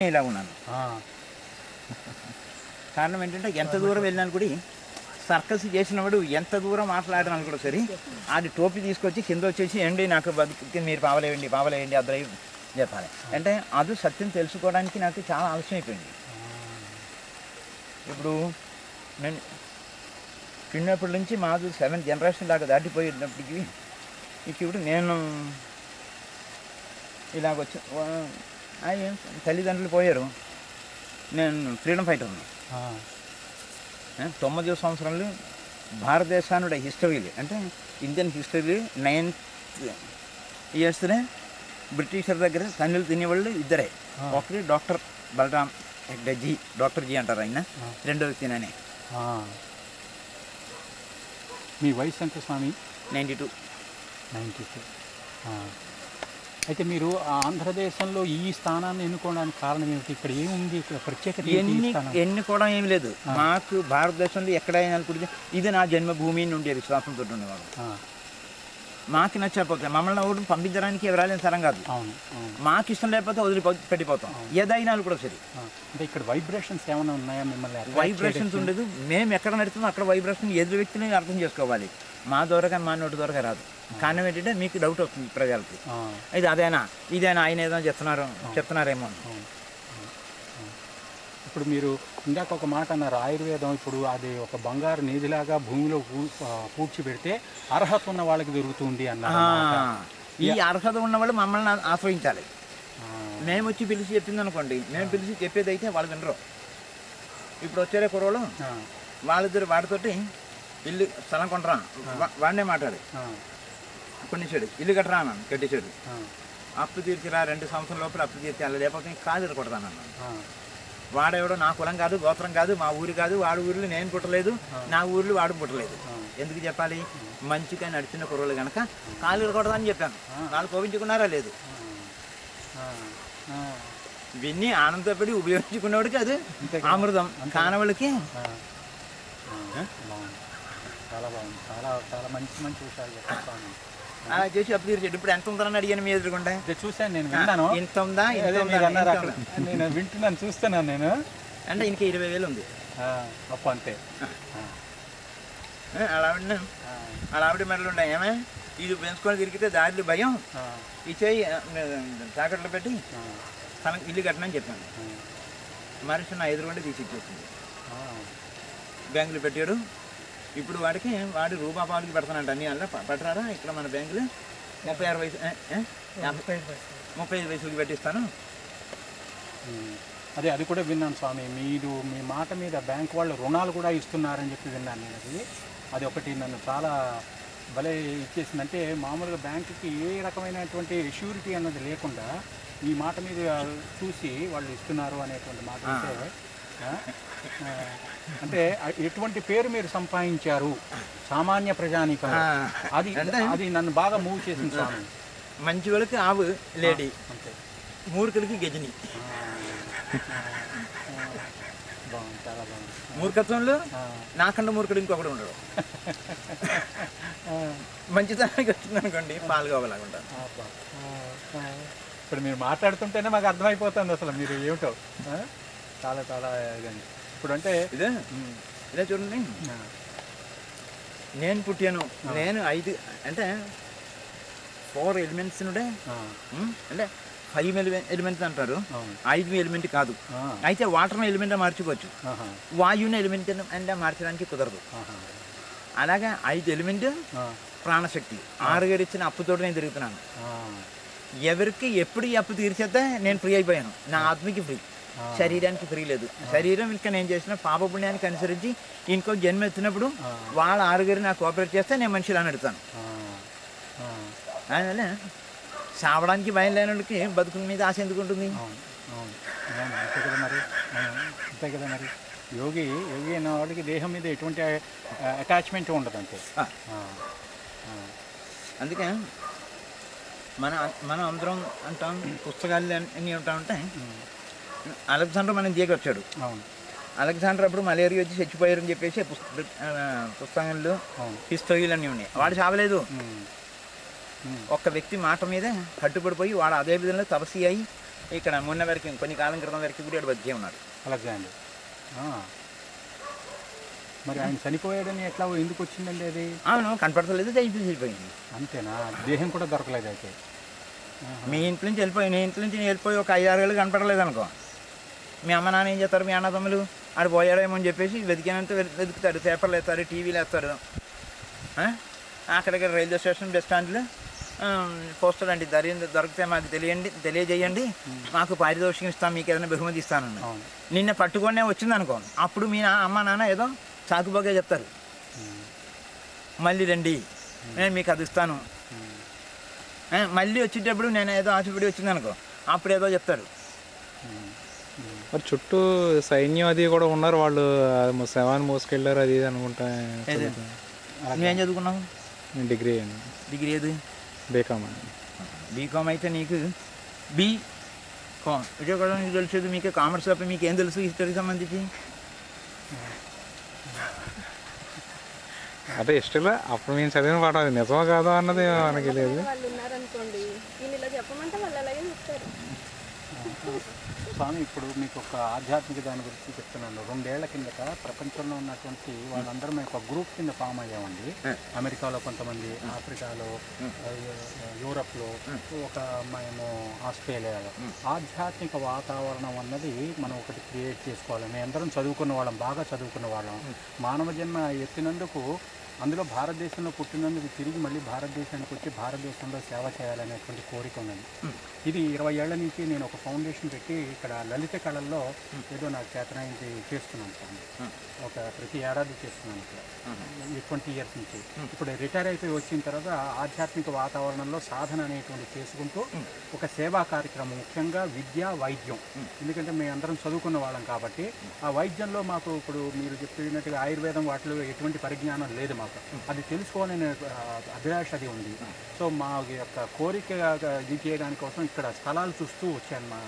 ఇలా ఉన్నాను. కారణం ఏంటంటే ఎంత దూరం వెళ్ళినాను కూడా సర్కస్ చేసినప్పుడు ఎంత దూరం మాట్లాడినాను కూడా సరే అది టోపీ తీసుకొచ్చి కింద వచ్చేసి ఏంటి నాకు బతికి మీరు పావలేయండి అద్దరై చెప్పాలి అంటే అది సత్యం తెలుసుకోవడానికి నాకు చాలా ఆలస్యం అయిపోయింది. ఇప్పుడు నేను చిన్నప్పటి నుంచి మాది 7th జనరేషన్ దాకా దాటిపోయినప్పటికీ ఇప్పుడు నేను ఇలాగొచ్చి తల్లిదండ్రులు పోయారు, నేను ఫ్రీడమ్ ఫైటర్ ఉన్నాను. 9 సంవత్సరాలు భారతదేశానుడ హిస్టరీలు అంటే ఇండియన్ హిస్టరీ 9th ఇయర్స్నే బ్రిటిషర్ దగ్గర తన్నులు తినేవాళ్ళు ఇద్దరే. ఒకటి డాక్టర్ బలరామ్ జీ, డాక్టర్ జీ అంటారు ఆయన, రెండో వ్యక్తి నేనే. మీ వయసు ఎంత స్వామి? 92. అయితే మీరు ఆంధ్రదేశంలో ఈ స్థానాన్ని ఎన్నుకోవడానికి కారణం ఏమిటి? ఇక్కడ ఏముంది? ఇక్కడ ప్రత్యేకత ఎన్నుకోవడం ఏమి లేదు. మాకు భారతదేశంలో ఎక్కడైనా అనుకుంటే ఇది నా జన్మభూమి నుండి విశ్వాసంతో ఉండేవాడు. మాకు నచ్చకపోతే మమ్మల్ని ఒకటి పంపించడానికి ఎవరాలేని సరం కాదు. మాకు ఇష్టం లేకపోతే పెట్టిపోతాం. ఏదైనా కూడా సరే. అంటే ఇక్కడ వైబ్రేషన్స్ ఏమైనా ఉన్నాయా మిమ్మల్ని? వైబ్రేషన్స్ ఉండదు. మేము ఎక్కడ నడుతుందో అక్కడ వైబ్రేషన్ ఎదురు వ్యక్తిని అర్థం చేసుకోవాలి. మా దూరగా మా నోటి దూరగా రాదు. కారణం ఏంటంటే మీకు డౌట్ వస్తుంది ప్రజలకి, ఇది అదేనా ఇదేనా ఆయన ఏదో చెప్తున్నారేమో. ఇప్పుడు మీరు ఇందాక ఒక మాట అన్నారు, ఆయుర్వేదం ఇప్పుడు అది ఒక బంగారు నిధిలాగా భూమిలో పూడ్చిపెడితే అర్హత ఉన్న వాళ్ళకి దొరుకుతుంది అన్నారు. ఈ అర్హత ఉన్న వాళ్ళు మమ్మల్ని ఆశ్రయించాలి. మేము వచ్చి పిలిచి చెప్పింది అనుకోండి, మేము పిలిచి చెప్పేది అయితే వాళ్ళు వినరు. ఇప్పుడు వచ్చారే కుర్రోళ్ళు, వాళ్ళిద్దరు వాడితోటి ఇల్లు స్థలం కొంటరా, వాడినే మాట్లాడు కొన్నిసాడు ఇల్లు కట్టరా అన్నాను, కట్టేశాడు. అప్పు తీర్చిరా 2 సంవత్సరాల లోపల అప్పు తీర్చాలి, లేకపోతే కాదు కొడతానన్నాను. వాడెవడో నా కులం కాదు, గోత్రం కాదు, మా ఊరు కాదు, వాడి ఊరిలో నేను పుట్టలేదు, నా ఊరిలో వాడు పుట్టలేదు. ఎందుకు చెప్పాలి? మంచిగా నడిచిన కుర్రలు కనుక కాలు కొడదని చెప్పాను. వాళ్ళు కోపించుకున్నారా లేదు? ఇవన్నీ ఆనందపడి ఉపయోగించుకున్నవాడికి అది అమృతం, కానవాళ్ళకి చాలా బాగుంది. చాలా చాలా మంచి విషయాలు చెప్తాను. అలా చేసి అప్పు తీర్చాడు. ఇప్పుడు ఎంత ఉందని అడిగాను మీ ఎదురుకుంటే. చూసాను, నేను విన్నాను. ఇంత ఉందా? నేను వింటున్నాను, చూస్తున్నాను నేను. అంటే ఇంక 20,000 ఉంది అప్పు అంతే. అలా ఆవిడ మెడలు ఉన్నాయి. ఏమే ఇది పెంచుకొని తిరిగితే దారిలో భయం, ఇచ్చేయి తాకట్లు పెట్టి తనకు ఇల్లు కట్టనని చెప్పాను. మనిషి నా ఎదురుకుంటే తీసి ఇచ్చేసింది. బ్యాంకులు పెట్టాడు. ఇప్పుడు వాడి రూపాపాలకి పెడతానంట అన్ని వల్ల పట్టరారా ఇక్కడ మన బ్యాంకులు 35 వయసులకి పెట్టిస్తాను. అది కూడా విన్నాను స్వామి. మీరు మీ మాట మీద బ్యాంక్ వాళ్ళు రుణాలు కూడా ఇస్తున్నారని చెప్పి విన్నాను నేను. అది ఒకటి నన్ను చాలా భలే ఇచ్చేసిందంటే, మామూలుగా బ్యాంకుకి ఏ రకమైనటువంటి ష్యూరిటీ అన్నది లేకుండా ఈ మాట మీద చూసి వాళ్ళు ఇస్తున్నారు అనేటువంటి మాట అంటే ఎటువంటి పేరు మీరు సంపాదించారు సామాన్య ప్రజానీకం, అది నన్ను బాగా మూవ్ చేసింది స్వామి. మంచి వాళ్ళకి ఆవు లేడీ, మూర్ఖులకి గజని. బాగుంది, చాలా బాగుంది. మూర్ఖత్వంలో నాకన్నా మూర్ఖుడు ఇంకొకటి ఉండడు. మంచితనానికి వచ్చింది అనుకోండి పాల్గొవలాగా ఉంటారు. ఇప్పుడు మీరు మాట్లాడుతుంటేనే మాకు అర్థమైపోతుంది అసలు మీరు ఏమిటో. చాలా చాలా ఇదండి. ఇప్పుడు అంటే ఇదే చూడండి, నేను పుట్టాను, నేను 5 అంటే 4 ఎలిమెంట్స్ నుండే అంటే 5 ఎలిమెంట్స్ అంటారు. 5 ఎలిమెంట్ కాదు. అయితే వాటర్ ఎలిమెంట్ మార్చుకోవచ్చు, వాయువుని ఎలిమెంట్ అంటే మార్చడానికి కుదరదు. అలాగే 5 ఎలిమెంట్ ప్రాణశక్తి 6 గడి ఇచ్చిన అప్పుతోటి నేను తిరుగుతున్నాను. ఎవరికి ఎప్పుడు ఈ అప్పు తీర్చేస్తే నేను ఫ్రీ అయిపోయాను. నా ఆత్మకి ఫ్రీ, శరీరానికి ఫ్రీ లేదు. శరీరం ఇంకా నేను చేసిన పాపపుణ్యానికి అనుసరించి ఇంకో జన్మ ఎత్తినప్పుడు వాళ్ళ 6 నాకు కోఆపరేట్ చేస్తే నేను మనిషిలా నడుతాను. అందువల్ల చావడానికి భయం లేనికి బతుకుల మీద ఆశ ఎందుకు ఉంటుంది? అంతే కదా మరి. యోగి అయిన వాడికి దేహం మీద ఎటువంటి అటాచ్మెంట్ ఉండదు అంతే. అందుకే మనం అందరం అంటాం, పుస్తకాలు అన్నీ ఉంటామంటే అలెగ్జాండర్ మనం దిగొచ్చాడు. అలెగ్జాండర్ అప్పుడు మలేరియా వచ్చి చచ్చిపోయారని చెప్పేసి పుస్తకాలు హిస్టరీలు అన్నీ ఉన్నాయి. వాడు చావలేదు. ఒక్క వ్యక్తి మాట మీద కట్టుబడిపోయి వాడు అదే విధంగా తపస్సు అయ్యి ఇక్కడ మొన్న వరకు కొన్ని కాలం క్రితం వరకు కూడా ఇక్కడ బతికే ఉన్నాడు అలెగ్జాండర్. మరి ఆయన చనిపోయాడని ఎట్లా ఎందుకు వచ్చిందండి అది? అవును, కనపడతలేదు, చనిపోయింది. అంతేనా? దేహం కూడా దొరకలేదు అయితే? మీ ఇంటి నుంచి వెళ్ళిపోయి నీ ఇంటి నుంచి వెళ్ళిపోయి ఒక 5-6 ఏళ్ళు కనపడలేదు అనుకో, మీ అమ్మ నాన్న ఏం చేస్తారు, మీ అన్నదమ్ములు ఆడు పోయాడేమో అని చెప్పేసి వెతికినంత వెతుకుతారు, పేపర్లు వేస్తారు, టీవీలు వేస్తారు, అక్కడికి రైల్వే స్టేషన్ బస్ స్టాండ్లో పోస్టర్ అండి దొరికితే మాకు తెలియజేయండి, మాకు పారితోషికం ఇస్తాం, మీకు ఏదైనా బహుమతి ఇస్తానని. నిన్న పట్టుకొనే వచ్చింది అనుకో, అప్పుడు మీ అమ్మ నాన్న ఏదో సాకుపోగా చెప్తారు, మళ్ళీ రండి నేను మీకు అది ఇస్తాను. మళ్ళీ వచ్చేటప్పుడు నేను ఏదో ఆశపడి వచ్చింది అనుకో, అప్పుడు ఏదో చెప్తారు. మరి చుట్టూ సైన్యం అది కూడా ఉన్నారు, వాళ్ళు శవాన్ని మోసుకెళ్ళారు అది ఇది అనుకుంటా. నువ్వేం చదువుకున్నావు? డిగ్రీ అండి. డిగ్రీ ఏది? బీకామ్ అండి. బీకామ్ అయితే నీకు బీకామ్ ఇదే కూడా నీకు తెలిసేది, మీకు కామర్స్ తప్ప మీకు ఏం తెలుసు హిస్టరీకి సంబంధించి? అదే హిస్టరీలో అప్పుడు మేము చదివిన పాఠం అది నిజమా కాదా అన్నది మనకి లేదు. స్వామి, ఇప్పుడు మీకు ఒక ఆధ్యాత్మిక దాని గురించి చెప్తున్నాను. 2 ఏళ్ల కిందట ప్రపంచంలో ఉన్నటువంటి వాళ్ళందరూ మేము ఒక గ్రూప్ కింద ఫామ్ అయ్యామండి. అమెరికాలో కొంతమంది, ఆఫ్రికాలో, యూరప్లో, ఒక మేము ఆస్ట్రేలియాలో. ఆధ్యాత్మిక వాతావరణం అన్నది మనం ఒకటి క్రియేట్ చేసుకోవాలి. మేము అందరం చదువుకున్న వాళ్ళం, బాగా చదువుకున్న వాళ్ళం. మానవ జన్మ ఎత్తినందుకు, అందులో భారతదేశంలో పుట్టినందుకు తిరిగి మళ్ళీ భారతదేశానికి వచ్చి భారతదేశంలో సేవ చేయాలనేటువంటి కోరిక ఉన్నది. ఇది 20 ఏళ్ల నుంచి నేను ఒక ఫౌండేషన్ పెట్టి ఇక్కడ లలిత కళల్లో ఏదో నాకు చేతనైంది చేస్తున్నాను సార్. ప్రతి ఏడాది చేస్తున్నాను ఇక్కడ 20 ఇయర్స్ నుంచి. ఇప్పుడు రిటైర్ అయిపోయి వచ్చిన తర్వాత ఆధ్యాత్మిక వాతావరణంలో సాధన అనేటువంటి చేసుకుంటూ ఒక సేవా కార్యక్రమం, ముఖ్యంగా విద్య, వైద్యం. ఎందుకంటే మేము అందరం చదువుకున్న వాళ్ళం కాబట్టి ఆ వైద్యంలో మాకు ఇప్పుడు మీరు చెప్పినట్టుగా ఆయుర్వేదం వాటిలో ఎటువంటి పరిజ్ఞానం లేదు మాకు. అది తెలుసుకోవాలనే అభిలాష అది ఉంది. సో మా యొక్క కోరిక ఇది చేయడానికి కోసం ఇక్కడ స్థలాలు చూస్తూ వచ్చాను. మా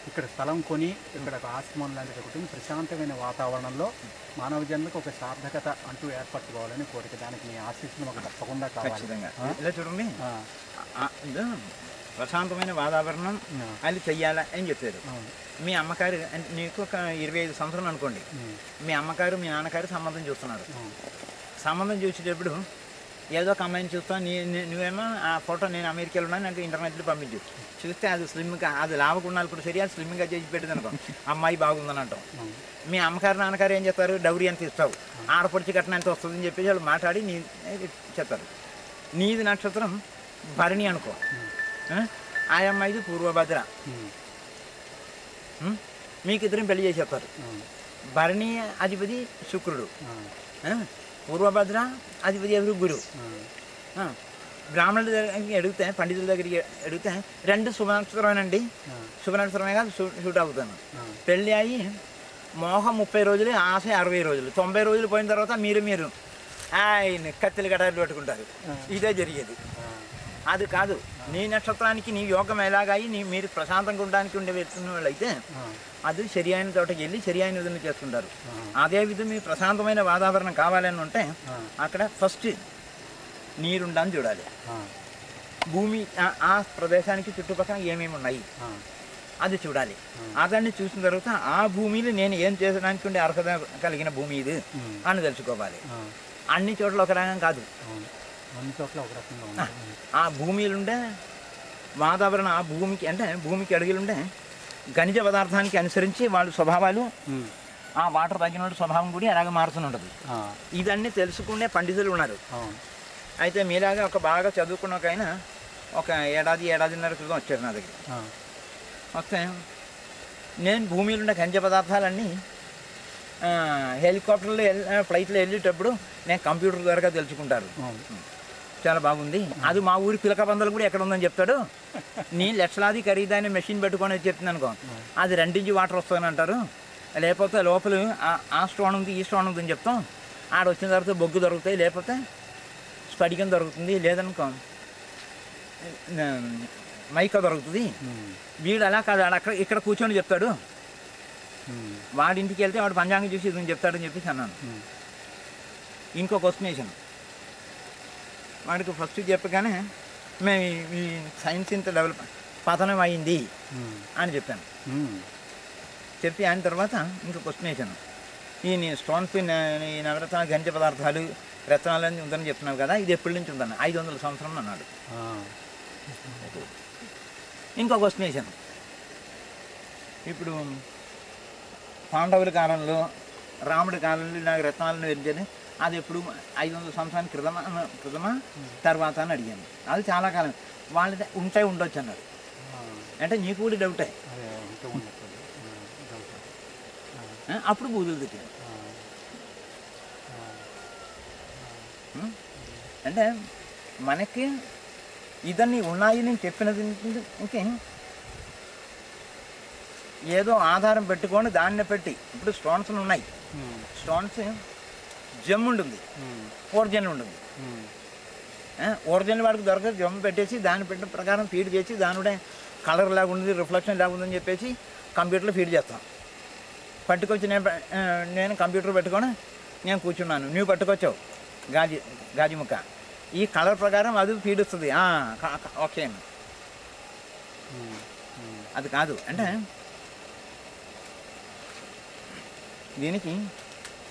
ఇక్కడ స్థలం కొని ఇక్కడ ఒక ఆశ్రమం లాంటిది ఒకటి ప్రశాంతమైన వాతావరణంలో మానవ జన్మకు ఒక సార్థకత అంటూ ఏర్పరచుకోవాలని కోరిక. దానికి మీ ఆశీస్సులు మాకు తప్పకుండా కావాలి. ఇలా చూడండి, ప్రశాంతమైన వాతావరణం అది చెయ్యాలా అని చెప్పారు. మీ అమ్మగారు నీకు ఒక 25 సంవత్సరాలు అనుకోండి, మీ అమ్మగారు మీ నాన్నగారు సంబంధం చూస్తున్నారు. సంబంధం చూసేటప్పుడు ఏదో ఒక అమ్మాయిని చూస్తాను, నువ్వేమో ఆ ఫోటో నేను అమెరికాలో ఉన్నా నాకు ఇంటర్నెట్లో పంపించు. చూస్తే అది స్లిమ్గా, అది లావకుండా కూడా సరే, అది స్లిమ్గా చేసి పెట్టింది అనుకో, అమ్మాయి బాగుందని అంటాం. మీ అమ్మగారు నాన్నగారు ఏం చేస్తారు, డౌరీ ఎంత ఇస్తావు, ఆడపడిచి కట్టిన ఎంత వస్తుందని చెప్పేసి వాళ్ళు మాట్లాడి నీ చెప్తారు. నీది నక్షత్రం భరణి అనుకో, ఆ అమ్మాయిది పూర్వభద్ర, మీకు ఇద్దరం పెళ్లి చేసేస్తారు. భరణి అధిపతి శుక్రుడు, పూర్వభద్ర అధిపతి ఎవరు గురువు. బ్రాహ్మణుల దగ్గరికి అడిగితే, పండితుల దగ్గరికి అడిగితే 2 శుభనక్షత్రమేనండి, శుభనక్షత్రమే కాదు షూట్ అవుతాను. పెళ్ళి అయ్యి మోహం 30 రోజులు, ఆశ 60 రోజులు. 90 రోజులు పోయిన తర్వాత మీరు ఆయన కత్తిలు గటాలు పెట్టుకుంటారు. ఇదే జరిగేది. అది కాదు, నీ నక్షత్రానికి నీ యోగం ఎలాగాయి మీరు ప్రశాంతంగా ఉండడానికి ఉండే వ్యక్తున్న వాళ్ళు అయితే అది సరి అయిన చోటకి వెళ్ళి సరి అయిన విధంగా చేసుకుంటారు. అదేవిధంగా మీ ప్రశాంతమైన వాతావరణం కావాలని ఉంటే అక్కడ ఫస్ట్ నీరుండాలని చూడాలి. భూమి ఆ ప్రదేశానికి చుట్టుపక్కల ఏమేమి ఉన్నాయి అది చూడాలి. అదాన్ని చూసిన తర్వాత ఆ భూమిలో నేను ఏం చేసడానికి ఉండే అర్హత కలిగిన భూమి ఇది అని తెలుసుకోవాలి. అన్ని చోట్ల ఒక రకం కాదు, ఆ భూమిలుండే వాతావరణం, ఆ భూమికి అంటే భూమికి అడుగులుండే ఖనిజ పదార్థానికి అనుసరించి వాళ్ళ స్వభావాలు, ఆ వాటర్ తగ్గిన స్వభావం కూడా అలాగే మారుతూ ఉంటుంది. ఇదన్నీ తెలుసుకునే పండితులు ఉన్నారు. అయితే మీలాగా ఒక బాగా చదువుకున్న ఒక ఆయన ఒక ఏడాదిన్నర క్రితం వచ్చారు నా దగ్గర. వస్తే నేను భూమిలో ఉండే ఖనిజ పదార్థాలన్నీ హెలికాప్టర్లో ఫ్లైట్లో వెళ్ళేటప్పుడు నేను కంప్యూటర్ ద్వారా తెలుసుకుంటారు. చాలా బాగుంది, అది మా ఊరి పిలక బందలు కూడా ఎక్కడ ఉందని చెప్తాడు. నేను లక్షలాది ఖరీదైన మెషిన్ పెట్టుకొని చెప్తుంది అనుకో, అది 2 ఇంచు వాటర్ వస్తుందని అంటారు. లేకపోతే లోపల ఆ స్టోన్ ఉంది ఈ స్టోన్ ఉందని చెప్తాం. ఆడ వచ్చిన తర్వాత బొగ్గు దొరుకుతాయి, లేకపోతే స్ఫటికం దొరుకుతుంది, లేదనుకో మైకా దొరుకుతుంది. వీడు అలా కాదు, అక్కడ ఇక్కడ కూర్చొని చెప్తాడు. వాడింటికి వెళ్తే వాడు పంచాంగం చూసి ఇది చెప్తాడని చెప్పేసి అన్నాను. ఇంకో క్వశ్చన్ వేసాను వాడికి. ఫస్ట్ చెప్పగానే మేము ఈ సైన్స్ ఇంత డెవలప్ పతనం అయింది అని చెప్పాను. చెప్పి ఆయన తర్వాత ఇంకా క్వశ్చన్ వేసాను, ఈ స్టోన్స్ ఈ నవరత్నాలు ఖనిజ పదార్థాలు రత్నాలన్నీ ఉందని చెప్తున్నావు కదా, ఇది ఎప్పటి నుంచి ఉందన్న? 500 సంవత్సరం అన్నాడు. ఇంకో క్వశ్చన్ వేసాను, ఇప్పుడు పాండవుల కాలంలో రాముడి కాలంలో నాకు రత్నాలను వెళ్తే అది ఎప్పుడు 500 సంవత్సరాల క్రితమా తర్వాత అని అడిగాను. అది చాలా కాలం వాళ్ళ ఉంటాయి ఉండొచ్చు అన్నారు. అంటే నీకు కూడా డౌటే. అప్పుడు బూదులు తిట్టాను. అంటే మనకి ఇదన్నీ ఉన్నాయి నేను చెప్పినది ఇంకే ఏదో ఆధారం పెట్టుకొని దాన్ని పెట్టి, ఇప్పుడు స్టోన్స్ ఉన్నాయి, స్టోన్స్ జమ్ ఉంటుంది, ఒరిజినల్ ఉంటుంది. ఒరిజినల్ వాడికి దొరకదు, జమ్ పెట్టేసి దాన్ని పెట్టిన ప్రకారం ఫీడ్ చేసి దాని కలర్ లాగుంది, రిఫ్లెక్షన్ లాగుందని చెప్పేసి కంప్యూటర్లో ఫీడ్ చేస్తాం. పట్టుకొచ్చి నేను కంప్యూటర్ పెట్టుకొని నేను కూర్చున్నాను, నువ్వు పట్టుకొచ్చావు గాజు ముక్క, ఈ కలర్ ప్రకారం అది ఫీడ్ వస్తుంది, ఓకే. అది కాదు. అంటే దీనికి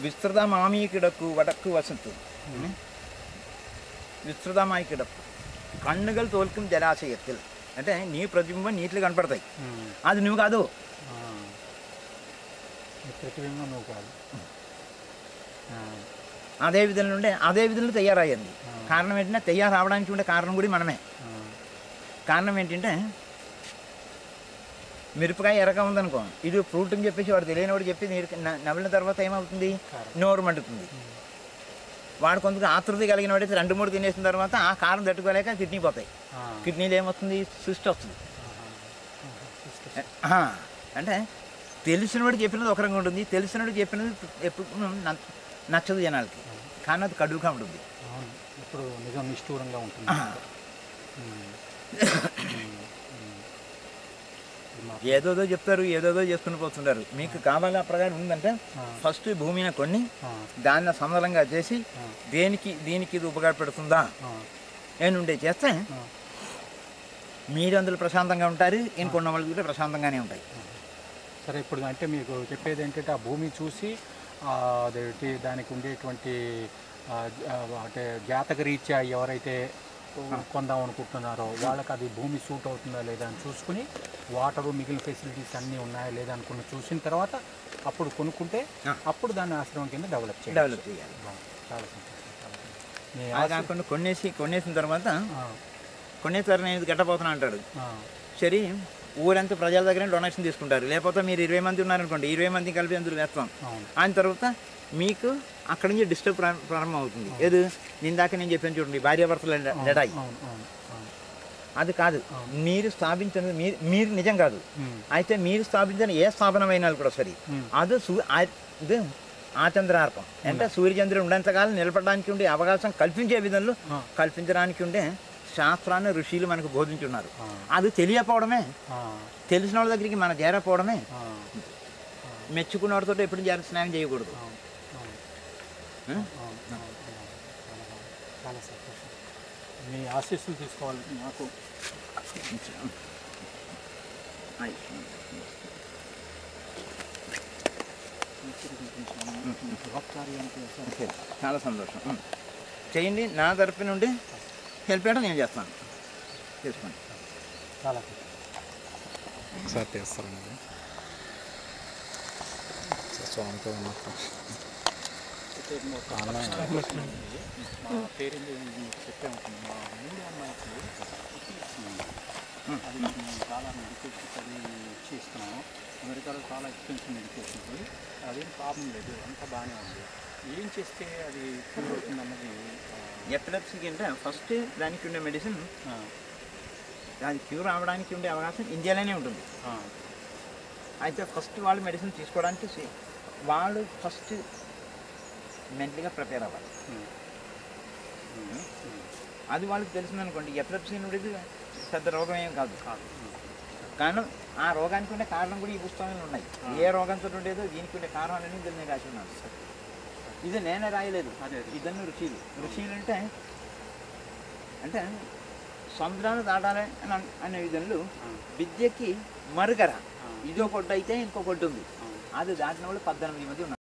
విస్తృతమామీ కిడక్కు వడక్కు వసంతు, విస్తృతమాయి కిడక్కు కన్నుగలు తోల్కం జలాశయத்தில், అంటే నీ ప్రతిబింబం నీటిలో కనపడతాయి, అది నువ్వు కాదు. అదే విధంగా తయారయ్యింది. కారణం ఏంటంటే తయారవడానికి ఉండే కారణం కూడా మనమే. కారణం ఏంటంటే మిరపకాయ ఎరగా ఉందనుకో, ఇది ఫ్రూట్ అని చెప్పేసి వాడు తెలియనివాడు చెప్పి నవ్విన తర్వాత ఏమవుతుంది, నోరు మండుతుంది. వాడు కొంత ఆతృత కలిగిన వాడైతే 2-3 తినేసిన తర్వాత ఆ కారం తట్టుకోలేక కిడ్నీ పోతాయి. కిడ్నీలో ఏమవుతుంది, సిస్ట్ వస్తుంది. అంటే తెలిసినవాడు చెప్పినది ఒక రకంగా ఉంటుంది, తెలిసినవాడు చెప్పినది ఎప్పుడు నచ్చదు జనాలకి, కానీ అది కడుగుగా ఉంటుంది. ఇప్పుడు నిజం నిష్ఠూరంగా ఉంటుంది. ఏదోదో చెప్తారు, ఏదోదో చేసుకుని పోతుంటారు. మీకు కావాలి ఆ ప్రకారం ఉందంటే ఫస్ట్ భూమిని కొన్ని దాన్ని సమతలంగా చేసి దీనికి ఇది ఉపయోగపడుతుందా ఏనుండే చేస్తే మీరు అందులో ప్రశాంతంగా ఉంటారు, ఇంకొన్న వాళ్ళు కూడా ప్రశాంతంగానే ఉంటాయి. సరే, ఇప్పుడు అంటే మీకు చెప్పేది ఏంటంటే ఆ భూమి చూసి అదేంటి దానికి ఉండేటువంటి అంటే జాతక రీత్యా ఎవరైతే కొందాం అనుకుంటున్నారో వాళ్ళకి అది భూమి సూట్ అవుతుందా లేదా అని చూసుకుని వాటరు మిగిలిన ఫెసిలిటీస్ అన్నీ ఉన్నాయా లేదా అనుకుని చూసిన తర్వాత అప్పుడు కొనుక్కుంటే అప్పుడు దాన్ని ఆశ్రమం కింద డెవలప్ చేయాలి. చాలా సంతోషం. కాకుండా కొనేసిన తర్వాత కొనేసారి నేను గట్టపోతున్నా అంటాడు. సరే, ఊరంతా ప్రజల దగ్గర డొనేషన్ తీసుకుంటారు. లేకపోతే మీరు 20 మంది ఉన్నారనుకోండి, 20 మంది కలిపి అందులో వేస్తాం. ఆయన తర్వాత మీకు అక్కడి నుంచి డిస్టర్బ్ ప్రారంభం అవుతుంది. ఏది నిందాక నేను చెప్పాను చూడండి, భార్యాభర్తల లడాయి. అది కాదు, మీరు స్థాపించినది మీరు నిజం కాదు. అయితే మీరు స్థాపించిన ఏ స్థాపనమైనా కూడా సరే అది ఆచంద్రార్పం. అంటే సూర్యచంద్రుడు ఉండేంతకాలం నిలబడడానికి ఉండే అవకాశం కల్పించే విధంలో కల్పించడానికి ఉండే శాస్త్రాన్ని ఋషులు మనకు బోధించున్నారు. అది తెలియకపోవడమే, తెలిసిన వాళ్ళ దగ్గరికి మనం చేరకపోవడమే. మెచ్చుకున్న వాడితో ఎప్పుడు స్నానం చేయకూడదు. చాలా సంతోషం. మీ ఆశీస్సులు తీసుకోవాలి. నాకు చాలా సంతోషం. చేయండి, నా తరపు నుండి హెల్ప్ చేయడం నేను చేస్తాను. తీసుకోండి. చాలా ఒకసారి చేస్తారండి స్వామితో ఉన్నప్పుడు. మా పేరు చెప్పే ఉంటుంది. మా మూడు అమ్మాయికి అది చాలా మెడికేషన్ అది ఇచ్చి ఇస్తున్నాము. అమెరికాలో చాలా ఎక్స్పెన్సివ్ మెడికేషన్కి అదేం ప్రాబ్లం లేదు, అంతా బాగానే ఉంది. ఏం చేస్తే అది క్యూర్ అవుతుంది అన్నది. ఎపిలెప్సీకి అంటే ఫస్ట్ దానికి ఉండే మెడిసిన్, అది క్యూర్ అవ్వడానికి ఉండే అవకాశం ఇండియాలోనే ఉంటుంది. అయితే ఫస్ట్ వాళ్ళు మెడిసిన్ తీసుకోవడానికి వాళ్ళు ఫస్ట్ మెంటల్గా ప్రిపేర్ అవ్వాలి. అది వాళ్ళకి తెలిసిందనుకోండి, ఎపిలెప్సీ ఉండేది పెద్ద రోగం ఏం కాదు. కానీ ఆ రోగానికి ఉండే కారణం కూడా ఈ పుస్తకాలు ఉన్నాయి. ఏ రోగంతో ఉండేదో దీనికి ఉండే కారణాలని దీన్ని రాసి ఉన్నాను. ఇది నేనే రాయలేదు, ఇదన్నీ ఋషులు. ఋషులు అంటే సముద్రాన్ని దాటాలి అనే విధంలో విద్యకి మరుగర ఇదో కొట్టు అయితే ఇంకో కొట్టు ఉంది. అది దాటిన వాళ్ళు 18 మంది ఉన్నారు.